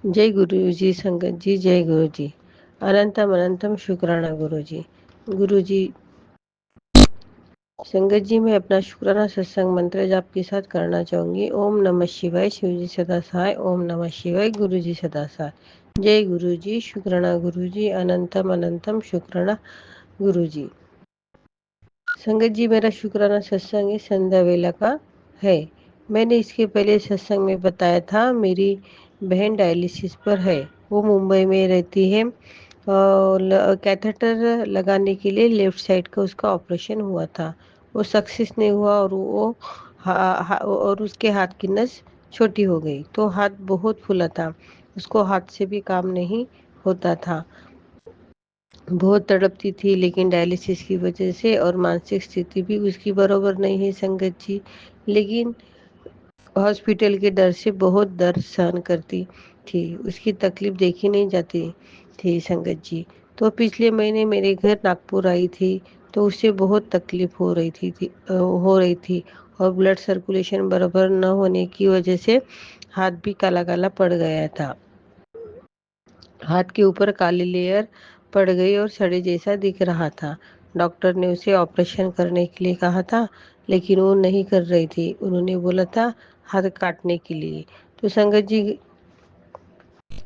जय गुरुजी संगत जी, जय गुरुजी। अनंतम अनंतम शुक्राना गुरुजी। गुरुजी संगत जी, मैं अपना शुक्राना सत्संग मंत्र जाप के साथ करना चाहूंगी। ओम नमः शिवाय, शिवजी सदा सहाय। ओम नमः शिवाय, गुरुजी सदा सहाय। जय गुरुजी, शुक्राना गुरुजी, अनंतम अनंतम शुक्राना गुरुजी। संगत जी, मेरा शुक्राना सत्संग इस संध्या वेला का है। मैंने इसके पहले सत्संग में बताया था, मेरी बहन डायलिसिस पर है। वो मुंबई में रहती है और कैथेटर लगाने के लिए लेफ्ट साइड का उसका ऑपरेशन हुआ था। वो सक्सेस नहीं हुआ और और उसके हाथ की नस छोटी हो गई, तो हाथ बहुत फूला था। उसको हाथ से भी काम नहीं होता था। बहुत तड़पती थी, लेकिन डायलिसिस की वजह से और मानसिक स्थिति भी उसकी बरोबर नहीं है संगत जी। लेकिन हॉस्पिटल के डर से बहुत दर्द सहन करती थी। उसकी तकलीफ देखी नहीं जाती थी संगत जी। तो पिछले महीने मेरे घर नागपुर आई थी, तो उससे बहुत तकलीफ हो रही थी और ब्लड सर्कुलेशन बराबर न होने की वजह से हाथ भी काला काला पड़ गया था। हाथ के ऊपर काली लेयर पड़ गई और सड़े जैसा दिख रहा था। डॉक्टर ने उसे ऑपरेशन करने के लिए कहा था, लेकिन वो नहीं कर रही थी। उन्होंने बोला था हाथ काटने के लिए। तो संगत जी,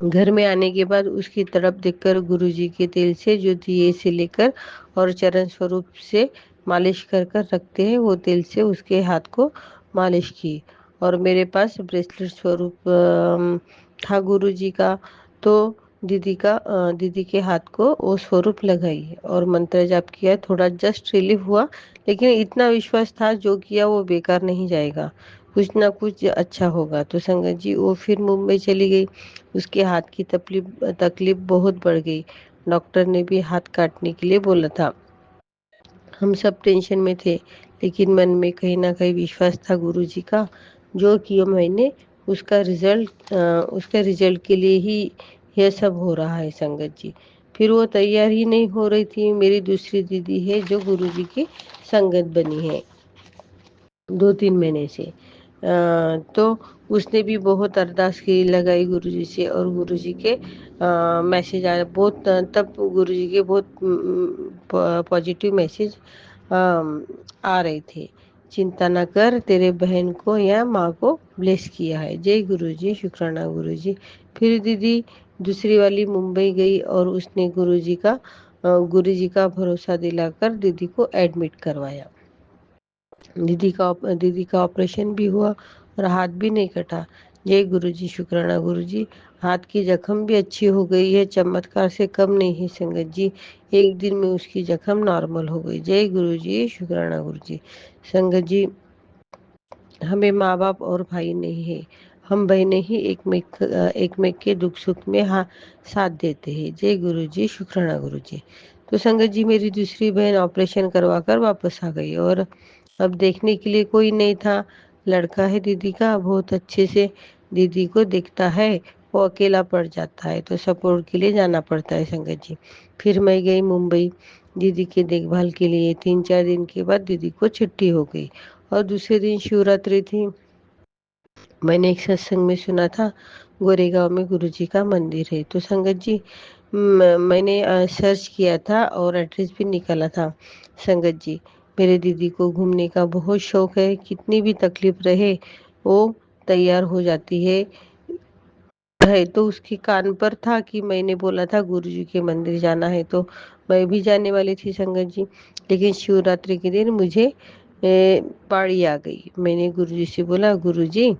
घर में आने के बाद उसकी तड़प देखकर गुरुजी के तेल से, जो दिए से लेकर और चरण स्वरूप से मालिश कर कर रखते हैं, वो तेल से उसके हाथ को मालिश की। और मेरे पास ब्रेसलेट स्वरूप था गुरुजी का, तो दीदी के हाथ को वो स्वरूप लगाई और मंत्र जाप किया। थोड़ा जस्ट रिलीफ हुआ, लेकिन इतना विश्वास था जो किया वो बेकार नहीं जाएगा, कुछ ना कुछ अच्छा होगा। तो संगत जी, वो फिर मुंबई चली गई। उसके हाथ की तकलीफ तकलीफ बहुत बढ़ गई। डॉक्टर ने भी हाथ काटने के लिए बोला था। हम सब टेंशन में थे, लेकिन मन में कहीं ना कहीं विश्वास था गुरुजी का। जो किया मैंने, उसका रिजल्ट के लिए ही यह सब हो रहा है संगत जी। फिर वो तैयार ही नहीं हो रही थी। मेरी दूसरी दीदी है जो गुरुजी की संगत बनी है 2-3 महीने से। तो उसने भी बहुत अरदास की, लगाई गुरुजी से, और गुरुजी के मैसेज आया बहुत। तब गुरुजी के बहुत पॉजिटिव मैसेज आ रहे थे। चिंता न कर, तेरे बहन को या माँ को ब्लेस किया है। जय गुरुजी, शुक्राना गुरुजी। फिर दीदी दूसरी वाली मुंबई गई और उसने गुरुजी का भरोसा दिलाकर दीदी को एडमिट करवाया। दीदी का ऑपरेशन भी हुआ और हाथ भी नहीं कटा। जय गुरुजी, शुक्राना गुरुजी। हाथ की जख्म भी अच्छी हो गई है, चमत्कार से कम नहीं है संगत जी। एक दिन में उसकी जख्म नॉर्मल हो गई। जय गुरुजी, शुक्राना गुरुजी। संगत जी, हमें माँ बाप और भाई नहीं है, हम बहनें ही एक में के दुख सुख में साथ देते हैं। जय गुरुजी, शुक्राना गुरुजी। तो संगत जी, मेरी दूसरी बहन ऑपरेशन करवा कर वापस आ गई और अब देखने के लिए कोई नहीं था। लड़का है दीदी का, बहुत अच्छे से दीदी को देखता है। वो अकेला पड़ जाता है तो सपोर्ट के लिए जाना पड़ता है संगत जी। फिर मैं गई मुंबई दीदी की देखभाल के लिए। 3-4 दिन के बाद दीदी को छुट्टी हो गई और दूसरे दिन शिवरात्रि थी। मैंने एक सत्संग में सुना था, गोरेगांव में गुरुजी का मंदिर है। तो संगत जी, मैंने सर्च किया था और एड्रेस भी निकाला था संगत जी। मेरे दीदी को घूमने का बहुत शौक है, कितनी भी तकलीफ रहे वो तैयार हो जाती है। तो उसके कान पर था कि मैंने बोला था गुरुजी के मंदिर जाना है, तो मैं भी जाने वाली थी संगत जी। लेकिन शिवरात्रि के दिन मुझे पाड़ी आ गई। मैंने गुरुजी से बोला, गुरुजी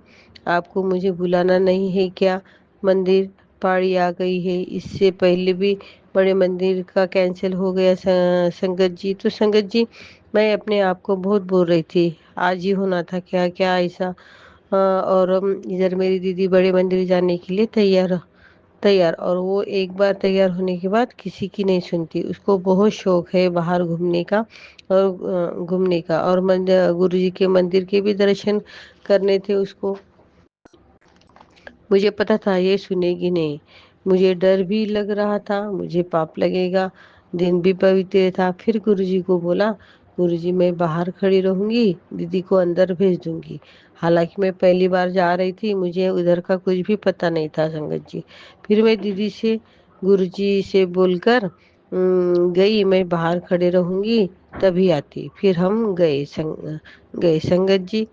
आपको मुझे बुलाना नहीं है क्या? मंदिर पाड़ी आ गई है। इससे पहले भी बड़े मंदिर का कैंसिल हो गया संगत जी। तो संगत जी, मैं अपने आप को बहुत बोल रही थी, आज ही होना था क्या, क्या ऐसा। और इधर मेरी दीदी बड़े मंदिर जाने के लिए तैयार तैयार और वो एक बार तैयार होने के बाद किसी की नहीं सुनती। उसको बहुत शौक है बाहर घूमने का और मंदिर, गुरुजी के मंदिर के भी दर्शन करने थे उसको। मुझे पता था ये सुनेगी नहीं। मुझे डर भी लग रहा था, मुझे पाप लगेगा। दिन भी पवित्र था। फिर गुरुजी को बोला, गुरुजी मैं बाहर खड़ी रहूंगी, दीदी को अंदर भेज दूंगी। हालांकि मैं पहली बार जा रही थी, मुझे उधर का कुछ भी पता नहीं था संगत जी। फिर मैं दीदी से गुरुजी से बोलकर गई मैं बाहर खड़े रहूंगी तभी आती। फिर हम गए संगत जी।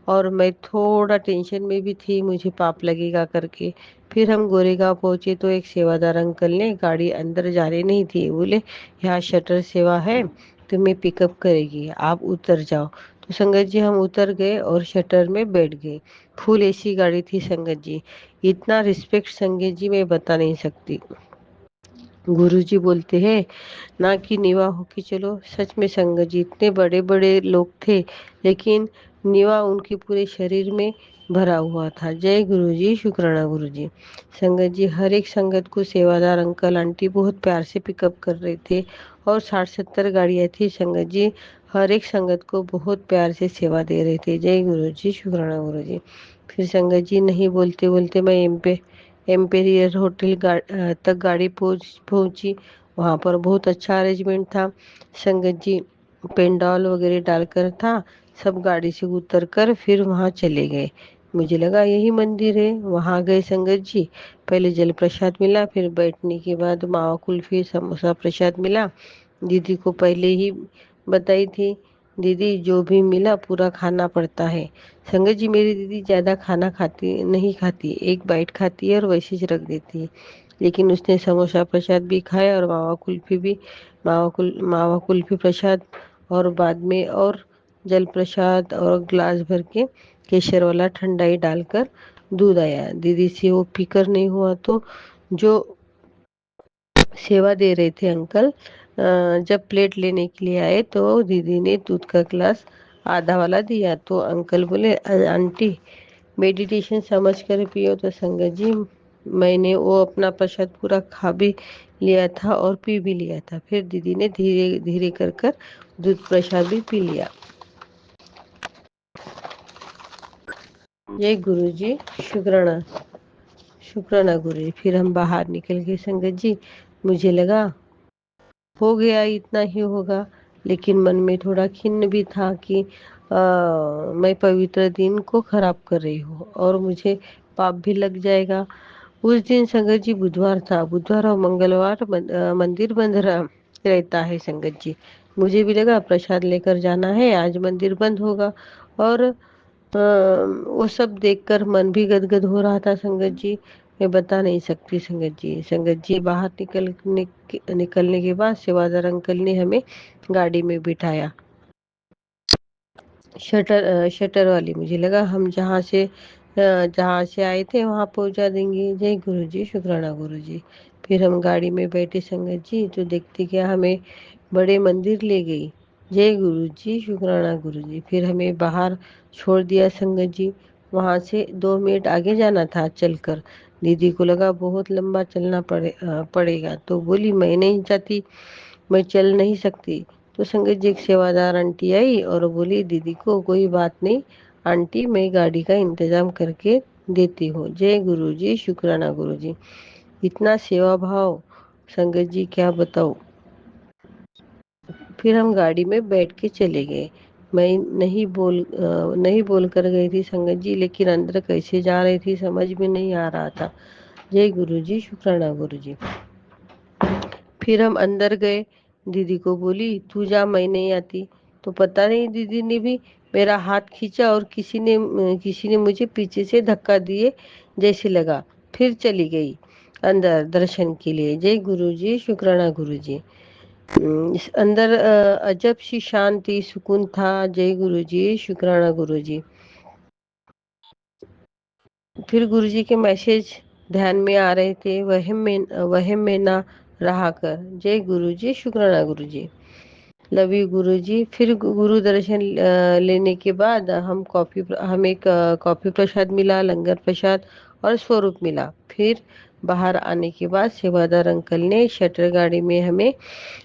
और मैं थोड़ा टेंशन में भी थी, मुझे पाप लगेगा करके। फिर हम गोरेगांव पहुंचे तो एक सेवादार अंकल ने गाड़ी अंदर जाने नहीं थी, बोले यहाँ शटर सेवा है, तुम्हें पिकअप करेगी, आप उतर जाओ। तो संगत जी हम उतर गए और शटर में बैठ गए। फुल एसी गाड़ी थी संगत जी। इतना रिस्पेक्ट संगत जी मैं बता नहीं सकती। गुरुजी बोलते हैं ना कि निवा हो कि चलो। सच में संगत जी इतने बड़े बड़े लोग थे, लेकिन निवा उनके पूरे शरीर में भरा हुआ था। जय गुरु जी, शुक्राना गुरु जी। संगत जी हर एक संगत को सेवादार अंकल आंटी बहुत प्यार से पिकअप कर रहे थे। और 60-70 गाड़ियाँ थी संगत जी, हर एक संगत को बहुत प्यार से सेवा दे रहे थे। जय गुरु जी, शुक्राना गुरु जी। फिर संगत जी नहीं बोलते बोलते मैं एम्पेरियर होटल तक गाड़ी पहुंची। वहाँ पर बहुत अच्छा अरेंजमेंट था संगत जी, पेंडॉल वगैरह डालकर था। सब गाड़ी से उतर कर फिर वहाँ चले गए। मुझे लगा यही मंदिर है। वहाँ गए संगत जी, पहले जल प्रसाद मिला, फिर बैठने के बाद मावा कुल्फी समोसा प्रसाद मिला। दीदी को पहले ही बताई थी, दीदी जो भी मिला पूरा खाना पड़ता है। संगत जी मेरी दीदी ज़्यादा खाना खाती नहीं खाती, एक बाइट खाती है और वैसे ही रख देती है। लेकिन उसने समोसा प्रसाद भी खाया और मावा कुल्फी प्रसाद, और बाद में और जल प्रसाद और ग्लास भर के केसर वाला ठंडाई डालकर दूध आया। दीदी से वो पीकर नहीं हुआ, तो जो सेवा दे रहे थे अंकल जब प्लेट लेने के लिए आए तो दीदी ने दूध का गिलास आधा वाला दिया। तो अंकल बोले आंटी मेडिटेशन समझ कर पियो। तो संगत जी मैंने वो अपना प्रसाद पूरा खा भी लिया था और पी भी लिया था। फिर दीदी ने धीरे धीरे कर दूध प्रसाद भी पी लिया। जय गुरु जी, शुक्राना शुक्राना गुरु जी। फिर हम बाहर निकल गए संगत जी। मुझे लगा हो गया इतना ही होगा, लेकिन मन में थोड़ा खिन्न भी था कि मैं पवित्र दिन को खराब कर रही हूँ और मुझे पाप भी लग जाएगा। उस दिन संगत जी बुधवार था। बुधवार और मंगलवार मंदिर बंद रहता है संगत जी। मुझे भी लगा प्रसाद लेकर जाना है, आज मंदिर बंद होगा। और वो सब देखकर मन भी गदगद हो रहा था संगत जी, मैं बता नहीं सकती संगत जी। संगत जी बाहर निकलने के बाद सेवादार अंकल ने हमें गाड़ी में बिठाया, शटर वाली। मुझे लगा हम जहाँ से आए थे वहाँ पहुँचा देंगे। जय गुरु जी, शुक्राना गुरु जी। फिर हम गाड़ी में बैठे संगत जी, तो देखते क्या हमें बड़े मंदिर ले गई। जय गुरु जी, शुक्राना गुरु जी। फिर हमें बाहर छोड़ दिया संगत जी। वहाँ से 2 मिनट आगे जाना था चलकर। दीदी को लगा बहुत लंबा चलना पड़ेगा, तो बोली मैं नहीं जाती, मैं चल नहीं सकती। तो संगत जी एक सेवादार आंटी आई और बोली दीदी को कोई बात नहीं आंटी, मैं गाड़ी का इंतजाम करके देती हूँ। जय गुरु जी, शुक्राना गुरु जी। इतना सेवा भाव संगत जी क्या बताऊँ। फिर हम गाड़ी में बैठ के चले गए। मैं नहीं बोल कर गई थी संगत जी, लेकिन अंदर कैसे जा रही थी समझ में नहीं आ रहा था। जय गुरु जी, शुक्राना गुरु जी। फिर हम अंदर गए। दीदी को बोली तू जा, मैं नहीं आती। तो पता नहीं दीदी ने भी मेरा हाथ खींचा और किसी ने मुझे पीछे से धक्का दिए जैसे लगा। फिर चली गई अंदर दर्शन के लिए। जय गुरु जी, शुक्राना गुरु जी। इस अंदर अजब सी शांति सुकून था। जय गुरु जी, शुक्राना गुरु जी। फिर गुरुजी के मैसेज ध्यान में आ रहे थे, वहम में ना रहा कर। जय गुरु जी, शुक्राना गुरु जी। लव यू गुरु जी। फिर गुरु दर्शन लेने के बाद हमें कॉफी प्रसाद मिला, लंगर प्रसाद और स्वरूप मिला। फिर बाहर आने के बाद सेवादार अंकल ने शटर गाड़ी में हमें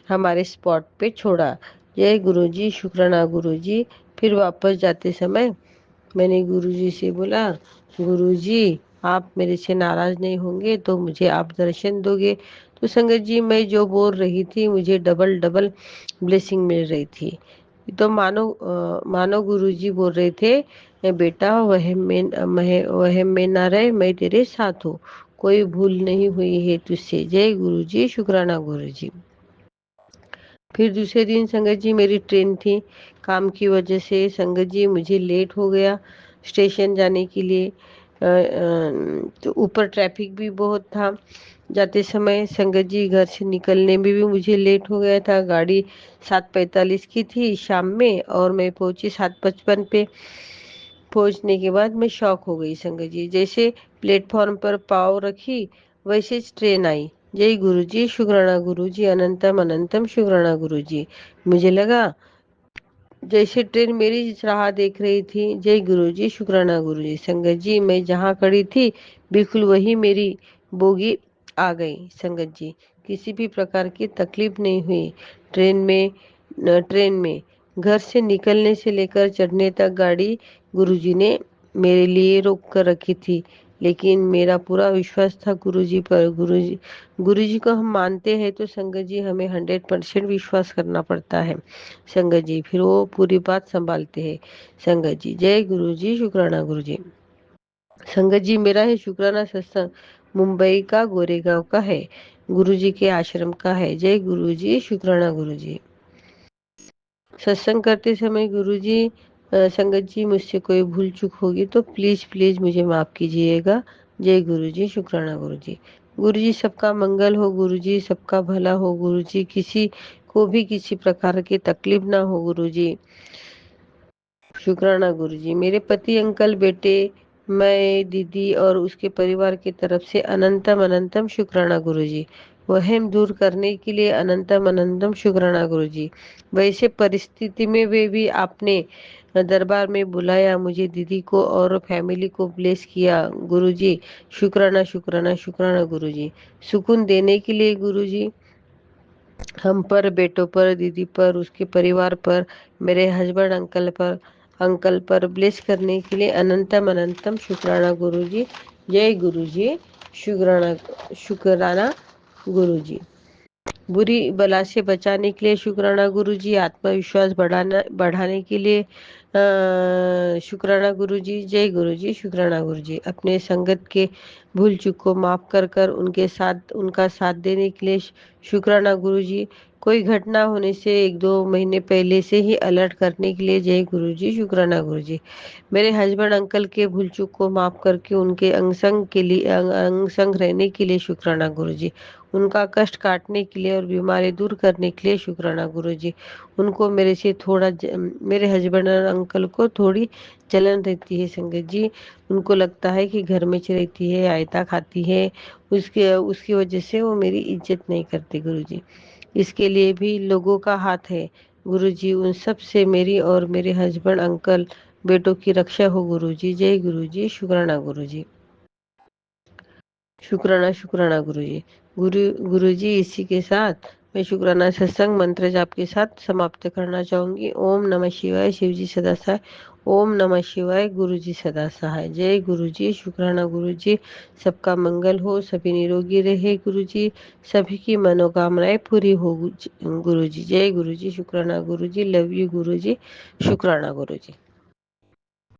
हमारे स्पॉट पे छोड़ा। जय गुरु जी, शुक्राना गुरु जी। फिर वापस जाते समय मैंने गुरुजी से बोला, गुरुजी आप मेरे से नाराज नहीं होंगे तो मुझे आप दर्शन दोगे। तो संगत जी मैं जो बोल रही थी मुझे डबल डबल ब्लेसिंग मिल रही थी। तो मानो गुरुजी बोल रहे थे, बेटा वहम में ना रहे, मैं तेरे साथ हूँ, कोई भूल नहीं हुई है तुझसे, जय गुरुजी, शुक्राना गुरुजी। फिर दूसरे दिन संगत जी मेरी ट्रेन थी, काम की वजह से संगत जी मुझे लेट हो गया स्टेशन जाने के लिए। तो ऊपर ट्रैफिक भी बहुत था। जाते समय संगत जी घर से निकलने में भी मुझे लेट हो गया था। गाड़ी 7:45 की थी शाम में और मैं पहुंची 7:55 पे। पहुंचने के बाद मैं शॉक हो गई संगत जी। जैसे प्लेटफॉर्म पर पाँव रखी वैसे ट्रेन आई। जय गुरुजी, शुक्राना गुरुजी, अनंतम अनंतम शुक्राना गुरुजी। मुझे लगा जैसे ट्रेन मेरी राह देख रही थी। जय गुरुजी, शुक्राना गुरुजी। संगत जी मैं जहाँ खड़ी थी बिल्कुल वही मेरी बोगी आ गई। संगत जी किसी भी प्रकार की तकलीफ नहीं हुई। ट्रेन में घर से निकलने से लेकर चढ़ने तक गाड़ी गुरुजी ने मेरे लिए रोक कर रखी थी। लेकिन मेरा पूरा विश्वास था गुरुजी पर। गुरुजी को हम मानते हैं तो संगत जी हमें 100% विश्वास करना पड़ता है। संगत जी फिर वो पूरी बात संभालते हैं। संगत जी जय गुरु जी, शुक्राना गुरु जी। संगत जी मेरा है शुक्राना सत्संग मुंबई का गोरेगांव का है, गुरु जी के आश्रम का है। जय गुरु जी, शुक्राना गुरु जी। सत्संग करते समय गुरु जी संगत जी मुझसे कोई भूल चूक होगी तो प्लीज प्लीज मुझे माफ कीजिएगा। जय गुरु जी, शुक्राना गुरु जी। गुरु जी सबका मंगल हो, गुरु जी सबका भला हो, गुरु जी किसी को भी किसी प्रकार की तकलीफ ना हो गुरु जी। शुक्राना गुरुजी। मेरे पति, अंकल, बेटे, मैं, दीदी और उसके परिवार की तरफ से अनंतम अनंतम शुक्राना गुरुजी। वहम दूर करने के लिए अनंतम अनंतम शुक्राना गुरुजी। वैसे परिस्थिति में वे भी आपने दरबार में बुलाया, मुझे, दीदी को और फैमिली को ब्लेस किया गुरुजी। शुक्राना शुक्राना शुक्राना गुरुजी। सुकून देने के लिए गुरुजी हम पर, बेटों पर, दीदी पर, उसके परिवार पर, मेरे हस्बैंड अंकल पर ब्लेस करने के लिए अनंतम अनंतम शुक्राना गुरुजी। जय गुरुजी, शुक्राना शुक्राना गुरुजी। बुरी बला से बचाने के लिए शुक्राना गुरुजी। आत्मविश्वास बढ़ाने के लिए शुक्राना गुरुजी। जय गुरुजी, शुक्राना गुरुजी। अपने संगत के भूल चूक को माफ कर कर उनका साथ देने के लिए शुक्राना गुरुजी। कोई घटना होने से 1-2 महीने पहले से ही अलर्ट करने के लिए जय गुरुजी, शुक्राना गुरुजी। मेरे हस्बैंड अंकल के भूल चूक को माफ करके उनके अंग संग रहने के लिए शुक्राना गुरुजी। उनका कष्ट काटने के लिए और बीमारी दूर करने के लिए शुक्राना गुरुजी। उनको मेरे हस्बैंड और अंकल को थोड़ी जलन रहती है संगत जी। उनको लगता है कि घर में रहती है, आयता खाती है, उसके उसकी वजह से वो मेरी इज्जत नहीं करते गुरुजी। इसके लिए भी लोगों का हाथ है गुरुजी। उन सब से मेरी और मेरे हस्बैंड अंकल बेटों की रक्षा हो गुरुजी। जय गुरुजी, शुक्राना गुरुजी। शुक्राना शुक्राना गुरुजी। गुरुजी इसी के साथ मैं शुक्राना सत्संग मंत्र जाप के साथ समाप्त करना चाहूंगी। ओम नमः शिवाय, शिवजी सदा सहाय। ओम नमः शिवाय, गुरुजी सदा सहाय। जय गुरुजी, शुक्राना गुरुजी। सबका मंगल हो, सभी निरोगी रहे गुरुजी, सभी की मनोकामनाएं पूरी हो गुरुजी। जय गुरुजी, शुक्राना गुरुजी। लव यू गुरुजी, शुक्राना गुरुजी।